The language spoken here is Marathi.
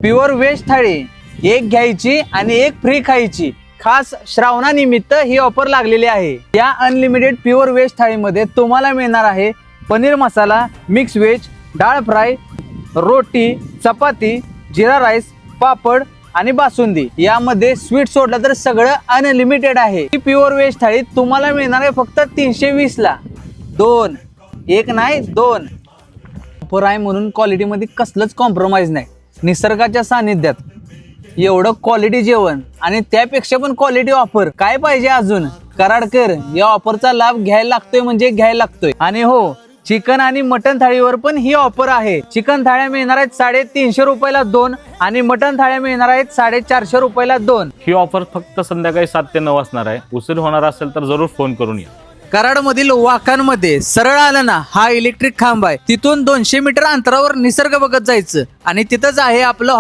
प्युअर व्हेज थाळी एक घ्यायची आणि एक फ्री खायची. खास श्रावणानिमित्त ही ऑफर लागलेली आहे. या अनलिमिटेड प्युअर व्हेज थाळीमध्ये तुम्हाला मिळणार आहे पनीर मसाला, मिक्स व्हेज, डाळ फ्राय, रोटी, चपाती, जिरा राईस, पापड आणि बासुंदी. यामध्ये स्वीट सोडलं तर सगळं अनलिमिटेड आहे. ही प्युअर व्हेज थाळी तुम्हाला मिळणार आहे फक्त 320 ला. दोन, एक नाही दोन ऑफर आहे म्हणून क्वालिटीमध्ये कसलंच कॉम्प्रोमाइज नाही. निसर्गाच्या सानिध्यात एवढं क्वालिटी जेवण आणि त्यापेक्षा पण क्वालिटी ऑफर काय पाहिजे अजून. कराडकर या ऑफरचा लाभ घ्यायला लागतोय म्हणजे घ्यायला लागतोय. आणि हो, चिकन आणि मटन थाळीवर पण ही ऑफर आहे. चिकन थाळ्या मिळणार आहेत 350 रुपयाला 2 आणि मटन थाळ्या मिळणार आहेत 450 रुपयाला 2. ही ऑफर फक्त संध्याकाळी 7 ते 9 असणार आहे. उशीर होणार असेल तर जरूर फोन करून या. कराडमधील वाखांमध्ये सरळ आलं ना, हा इलेक्ट्रिक खांब आहे. तिथून 200 मीटर अंतरावर निसर्ग बघत जायचं आणि तिथंच आहे आपलं